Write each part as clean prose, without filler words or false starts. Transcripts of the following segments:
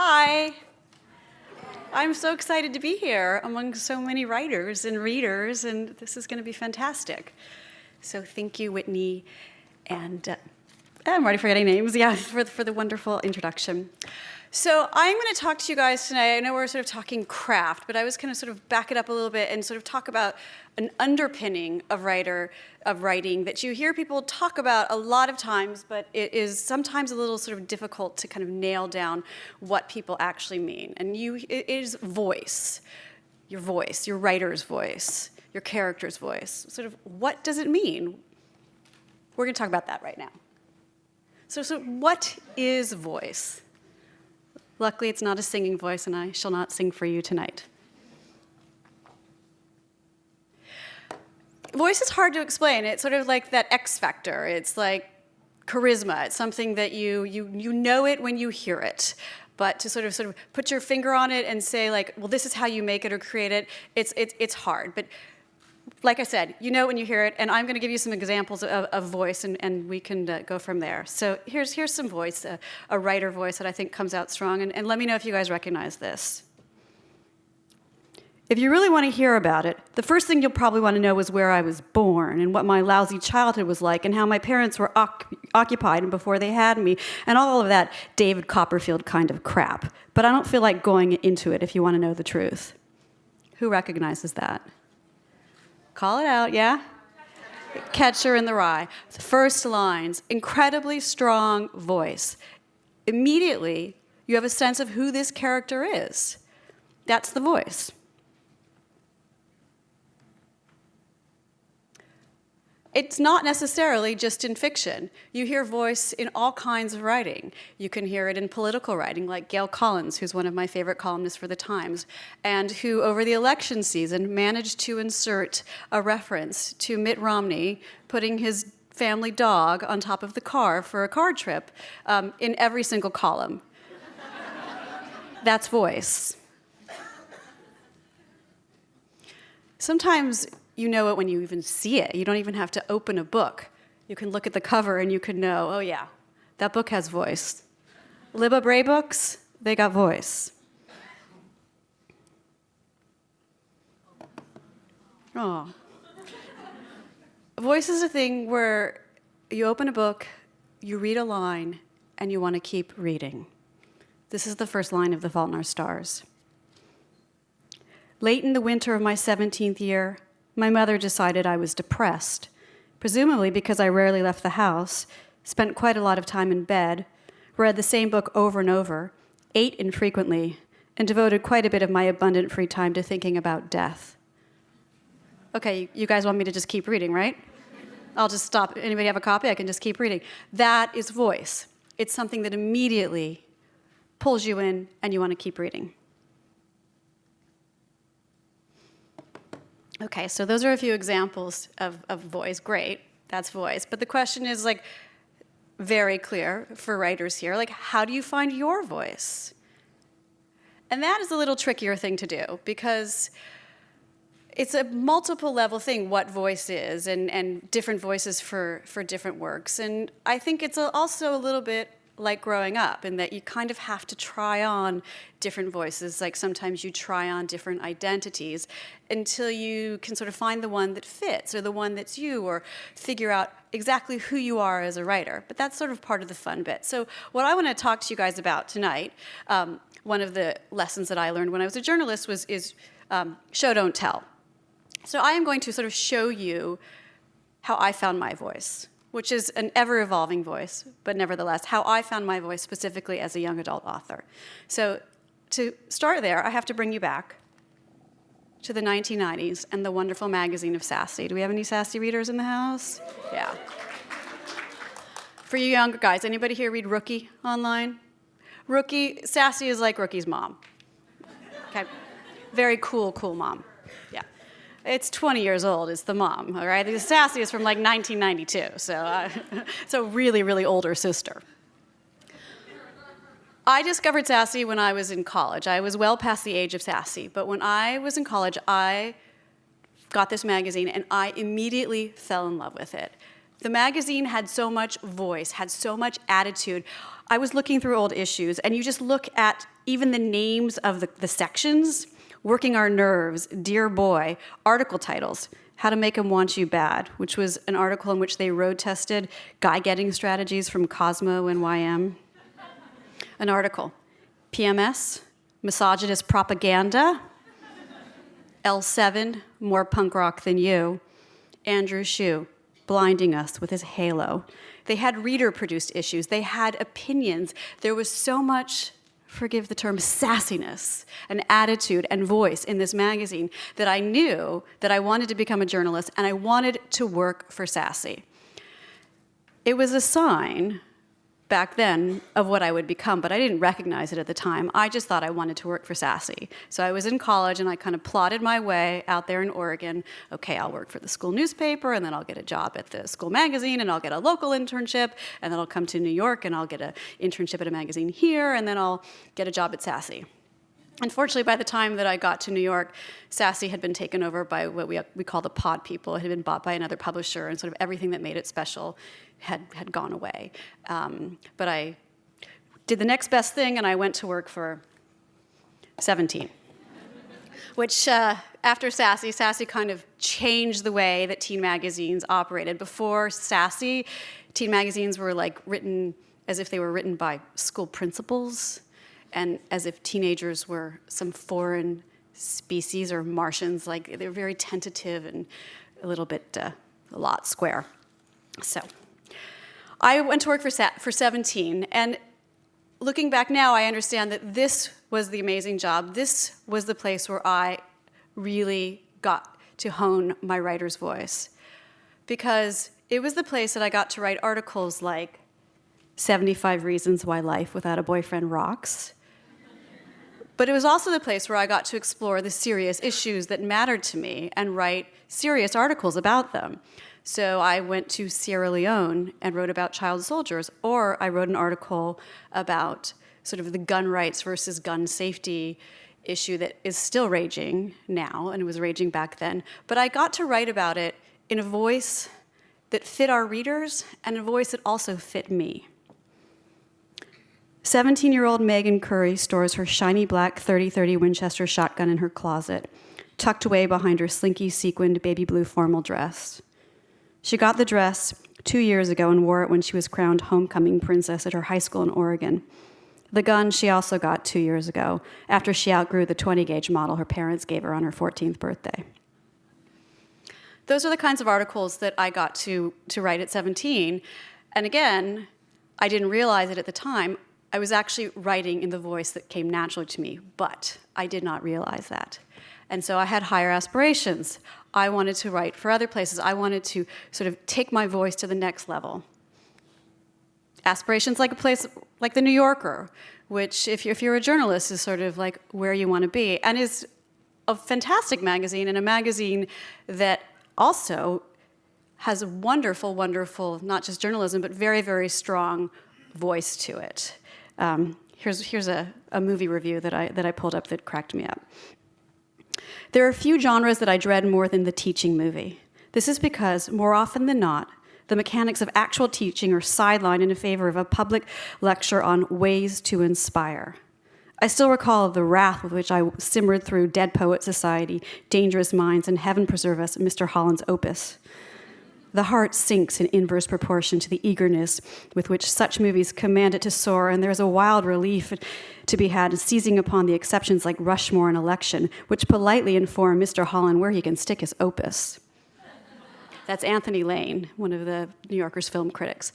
Hi. I'm so excited to be here among so many writers and readers, and this is going to be fantastic. So thank you, Whitney, and I'm already forgetting names, yeah, for the wonderful introduction. So I'm going to talk to you guys tonight. I know we're sort of talking craft, but I was going to sort of back it up a little bit and sort of talk about an underpinning of writing that you hear people talk about a lot of times, but it is sometimes a little sort of difficult to kind of nail down what people actually mean. And it is voice, your writer's voice, your character's voice. Sort of what does it mean? We're going to talk about that right now. So what is voice? Luckily, it's not a singing voice, and I shall not sing for you tonight. Voice is hard to explain. It's sort of like that X factor. It's like charisma. It's something that you know it when you hear it. But to sort of put your finger on it and say, like, well, this is how you make it or create it, it's hard. But like I said, you know it when you hear it, and I'm going to give you some examples of voice, and we can go from there. So here's some voice, a writer voice that I think comes out strong, and let me know if you guys recognize this. If you really want to hear about it, the first thing you'll probably want to know is where I was born, and what my lousy childhood was like, and how my parents were occupied before they had me, and all of that David Copperfield kind of crap. But I don't feel like going into it if you want to know the truth. Who recognizes that? Call it out, yeah? Catcher in the Rye. The first lines, incredibly strong voice. Immediately, you have a sense of who this character is. That's the voice. It's not necessarily just in fiction. You hear voice in all kinds of writing. You can hear it in political writing, like Gayle Collins, who's one of my favorite columnists for The Times, and who, over the election season, managed to insert a reference to Mitt Romney putting his family dog on top of the car for a car trip in every single column. That's voice. Sometimes you know it when you even see it. You don't even have to open a book. You can look at the cover and you can know, oh yeah, that book has voice. Libba Bray books, they got voice. Oh. Voice is a thing where you open a book, you read a line, and you want to keep reading. This is the first line of The Fault in Our Stars. Late in the winter of my 17th year, my mother decided I was depressed, presumably because I rarely left the house, spent quite a lot of time in bed, read the same book over and over, ate infrequently, and devoted quite a bit of my abundant free time to thinking about death. Okay, you guys want me to just keep reading, right? I'll just stop. Anybody have a copy? I can just keep reading. That is voice. It's something that immediately pulls you in and you want to keep reading. Okay, so those are a few examples of voice. Great, that's voice. But the question is, like, very clear for writers here, like, how do you find your voice? And that is a little trickier thing to do, because it's a multiple level thing, what voice is, and different voices for different works. And I think it's also a little bit like growing up, in that you kind of have to try on different voices. Like sometimes you try on different identities until you can sort of find the one that fits, or the one that's you, or figure out exactly who you are as a writer. But that's sort of part of the fun bit. So what I want to talk to you guys about tonight, one of the lessons that I learned when I was a journalist is show, don't tell. So I am going to sort of show you how I found my voice, which is an ever-evolving voice, but nevertheless, how I found my voice specifically as a young adult author. So to start there, I have to bring you back to the 1990s and the wonderful magazine of Sassy. Do we have any Sassy readers in the house? Yeah. For you younger guys, anybody here read Rookie online? Rookie, Sassy is like Rookie's mom. Okay, very cool mom. Yeah. It's 20 years old, it's the mom, all right? The Sassy is from like 1992, so it's a really, really older sister. I discovered Sassy when I was in college. I was well past the age of Sassy, but when I was in college, I got this magazine and I immediately fell in love with it. The magazine had so much voice, had so much attitude. I was looking through old issues, and you just look at even the names of the sections: Working Our Nerves, Dear Boy, article titles, How to Make 'Em Want You Bad, which was an article in which they road tested guy-getting strategies from Cosmo and YM. An article, PMS, Misogynist Propaganda, L7, More Punk Rock Than You, Andrew Shue, Blinding Us with His Halo. They had reader-produced issues. They had opinions. There was so much, forgive the term, sassiness and attitude and voice in this magazine that I knew that I wanted to become a journalist, and I wanted to work for Sassy. It was a sign back then of what I would become, but I didn't recognize it at the time. I just thought I wanted to work for Sassy. So I was in college, and I kind of plotted my way out there in Oregon. Okay, I'll work for the school newspaper, and then I'll get a job at the school magazine, and I'll get a local internship, and then I'll come to New York, and I'll get an internship at a magazine here, and then I'll get a job at Sassy. Unfortunately, by the time that I got to New York, Sassy had been taken over by what we call the pod people. It had been bought by another publisher, and sort of everything that made it special had gone away. But I did the next best thing, and I went to work for 17, which after Sassy kind of changed the way that teen magazines operated. Before Sassy, teen magazines were like written as if they were written by school principals, and as if teenagers were some foreign species or Martians. Like, they were very tentative and a little bit, a lot square. So I went to work for 17, and looking back now, I understand that this was the amazing job. This was the place where I really got to hone my writer's voice, because it was the place that I got to write articles like 75 Reasons Why Life Without a Boyfriend Rocks. But it was also the place where I got to explore the serious issues that mattered to me and write serious articles about them. So I went to Sierra Leone and wrote about child soldiers, or I wrote an article about sort of the gun rights versus gun safety issue that is still raging now, and it was raging back then. But I got to write about it in a voice that fit our readers and a voice that also fit me. 17-year-old Megan Curry stores her shiny black .30-30 Winchester shotgun in her closet, tucked away behind her slinky sequined baby blue formal dress. She got the dress 2 years ago and wore it when she was crowned homecoming princess at her high school in Oregon. The gun she also got 2 years ago, after she outgrew the 20-gauge model her parents gave her on her 14th birthday. Those are the kinds of articles that I got to write at 17. And again, I didn't realize it at the time. I was actually writing in the voice that came naturally to me, but I did not realize that. And so I had higher aspirations. I wanted to write for other places. I wanted to sort of take my voice to the next level. Aspirations like a place like The New Yorker, which, if you're a journalist, is sort of like where you want to be, and is a fantastic magazine, and a magazine that also has a wonderful, wonderful, not just journalism, but very, very strong voice to it. Here's a movie review that I pulled up that cracked me up. There are few genres that I dread more than the teaching movie. This is because, more often than not, the mechanics of actual teaching are sidelined in favor of a public lecture on ways to inspire. I still recall the wrath with which I simmered through Dead Poet Society, Dangerous Minds, and Heaven Preserve Us, Mr. Holland's opus. The heart sinks in inverse proportion to the eagerness with which such movies command it to soar, and there's a wild relief to be had in seizing upon the exceptions like Rushmore and Election, which politely inform Mr. Holland where he can stick his opus. That's Anthony Lane, one of the New Yorker's film critics.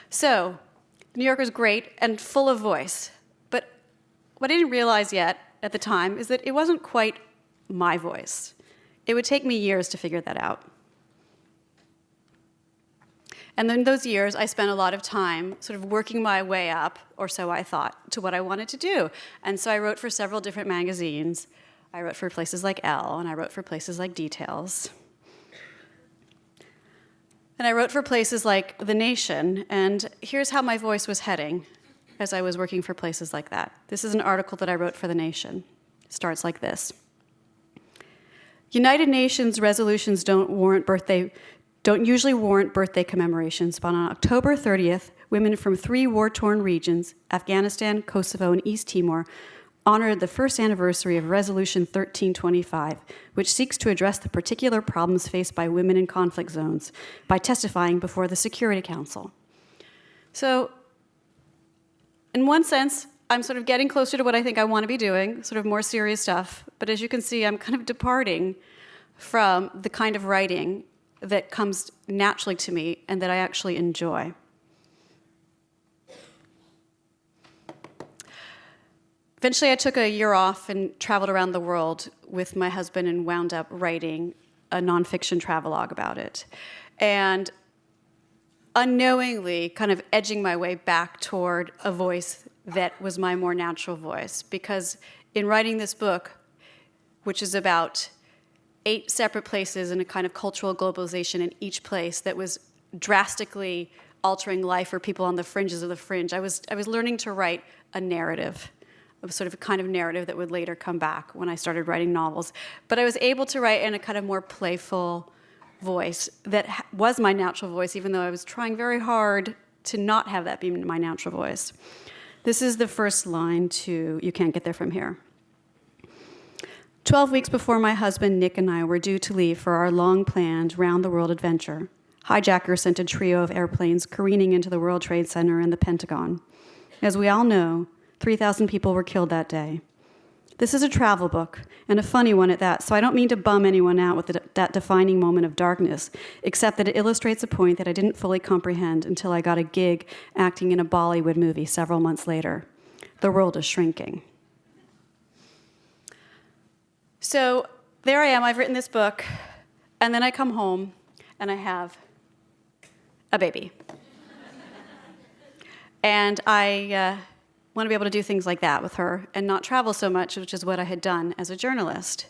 So, New Yorker's great and full of voice, but what I didn't realize yet at the time is that it wasn't quite my voice. It would take me years to figure that out. And in those years, I spent a lot of time sort of working my way up, or so I thought, to what I wanted to do. And so I wrote for several different magazines. I wrote for places like Elle, and I wrote for places like Details. And I wrote for places like The Nation, and here's how my voice was heading as I was working for places like that. This is an article that I wrote for The Nation. It starts like this. United Nations resolutions don't warrant birthday don't usually warrant birthday commemorations, but on October 30th, women from 3 war-torn regions, Afghanistan, Kosovo, and East Timor, honored the first anniversary of Resolution 1325, which seeks to address the particular problems faced by women in conflict zones by testifying before the Security Council. So, in one sense, I'm sort of getting closer to what I think I want to be doing, sort of more serious stuff. But as you can see, I'm kind of departing from the kind of writing that comes naturally to me and that I actually enjoy. Eventually, I took a year off and traveled around the world with my husband and wound up writing a nonfiction travelogue about it. And unknowingly kind of edging my way back toward a voice that was my more natural voice. Because in writing this book, which is about 8 separate places and a kind of cultural globalization in each place that was drastically altering life for people on the fringes of the fringe, I was learning to write a narrative, a sort of a kind of narrative that would later come back when I started writing novels. But I was able to write in a kind of more playful voice that was my natural voice, even though I was trying very hard to not have that be my natural voice. This is the first line to You Can't Get There From Here. 12 weeks before my husband, Nick, and I were due to leave for our long-planned round-the-world adventure, hijackers sent a trio of airplanes careening into the World Trade Center and the Pentagon. As we all know, 3,000 people were killed that day. This is a travel book, and a funny one at that, so I don't mean to bum anyone out with that defining moment of darkness, except that it illustrates a point that I didn't fully comprehend until I got a gig acting in a Bollywood movie several months later. The world is shrinking. So there I am, I've written this book, and then I come home, and I have a baby. And I want to be able to do things like that with her and not travel so much, which is what I had done as a journalist.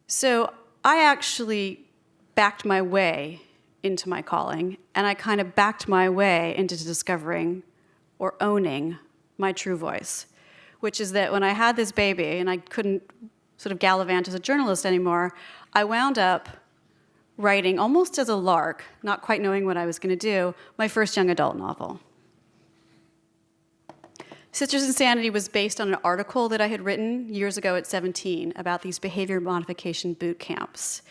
So I actually backed my way into my calling, and I kind of backed my way into discovering or owning my true voice, which is that when I had this baby and I couldn't sort of gallivant as a journalist anymore, I wound up writing, almost as a lark, not quite knowing what I was going to do, my first young adult novel. Sisters Insanity was based on an article that I had written years ago at 17 about these behavior modification boot camps.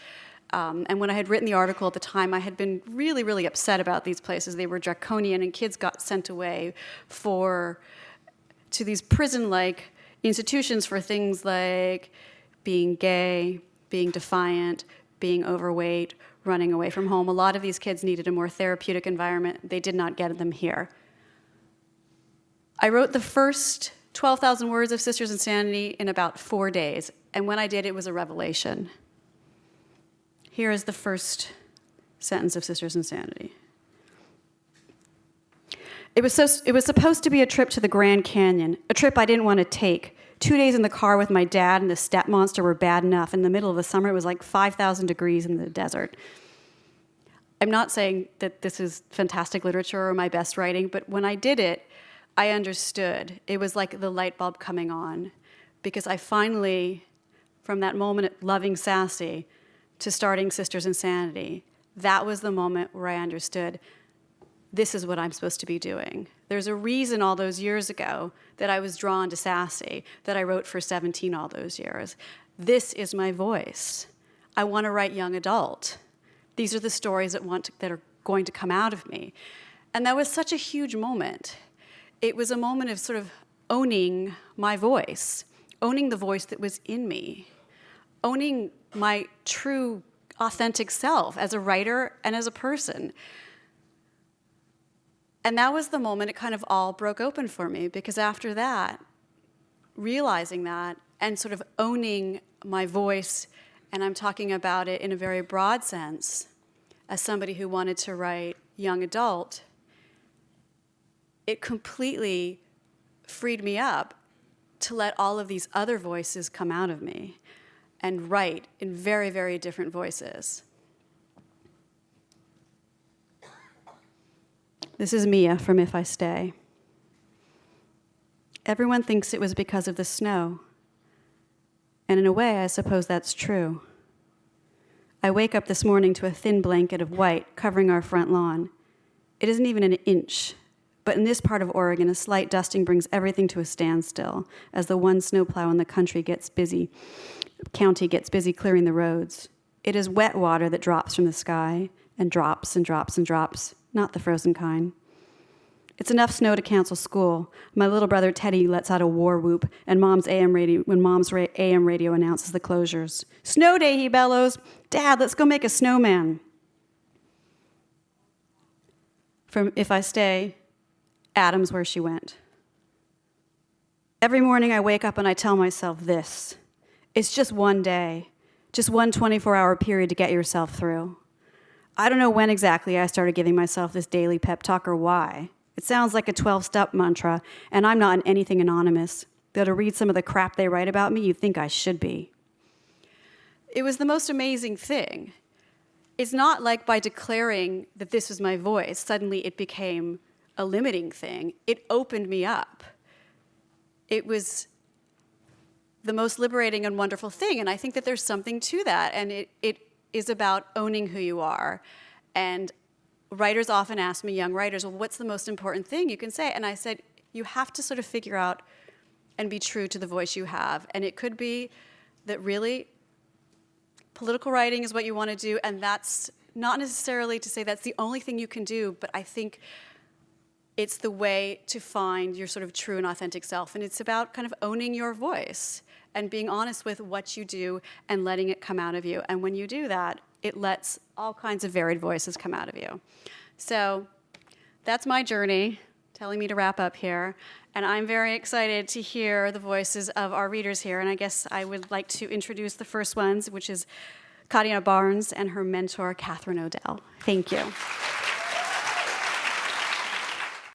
And when I had written the article at the time, I had been really, really upset about these places. They were draconian, and kids got sent away to these prison-like institutions for things like being gay, being defiant, being overweight, running away from home. A lot of these kids needed a more therapeutic environment. They did not get them here. I wrote the first 12,000 words of Sisters Insanity in about 4 days, and when I did, it was a revelation. Here is the first sentence of Sisters Insanity. It was supposed to be a trip to the Grand Canyon, a trip I didn't want to take. 2 days in the car with my dad and the step monster were bad enough. In the middle of the summer, it was like 5,000 degrees in the desert. I'm not saying that this is fantastic literature or my best writing, but when I did it, I understood. It was like the light bulb coming on, because I finally, from that moment at loving Sassy to starting Sisters Insanity, that was the moment where I understood this is what I'm supposed to be doing. There's a reason all those years ago that I was drawn to Sassy, that I wrote for 17 all those years. This is my voice. I want to write young adult. These are the stories that are going to come out of me. And that was such a huge moment. It was a moment of sort of owning my voice, owning the voice that was in me, owning my true, authentic self as a writer and as a person. And that was the moment it kind of all broke open for me, because after that, realizing that and sort of owning my voice, and I'm talking about it in a very broad sense, as somebody who wanted to write young adult, it completely freed me up to let all of these other voices come out of me and write in very, very different voices. This is Mia from If I Stay. Everyone thinks it was because of the snow. And in a way, I suppose that's true. I wake up this morning to a thin blanket of white covering our front lawn. It isn't even an inch, but in this part of Oregon, a slight dusting brings everything to a standstill as the one snowplow in the county gets busy clearing the roads. It is wet water that drops from the sky, and drops and drops and drops, not the frozen kind. It's enough snow to cancel school. My little brother Teddy lets out a war whoop, and Mom's AM radio announces the closures. Snow day, he bellows. Dad, let's go make a snowman. From If I Stay, Adam's Where She Went. Every morning I wake up and I tell myself this. It's just one day, just one 24-hour period to get yourself through. I don't know when exactly I started giving myself this daily pep talk or why. It sounds like a 12-step mantra, and I'm not in anything anonymous. Though to read some of the crap they write about me, you'd think I should be. It was the most amazing thing. It's not like by declaring that this was my voice, suddenly it became a limiting thing. It opened me up. It was the most liberating and wonderful thing, and I think that there's something to that, and it is about owning who you are. And writers often ask me, young writers, well, what's the most important thing you can say? And I said, you have to sort of figure out and be true to the voice you have. And it could be that really political writing is what you want to do, and that's not necessarily to say that's the only thing you can do, but I think it's the way to find your sort of true and authentic self. And it's about kind of owning your voice and being honest with what you do and letting it come out of you. And when you do that, it lets all kinds of varied voices come out of you. So that's my journey, telling me to wrap up here. And I'm very excited to hear the voices of our readers here. And I guess I would like to introduce the first ones, which is Kadiana Barnes and her mentor, Catherine Odell. Thank you.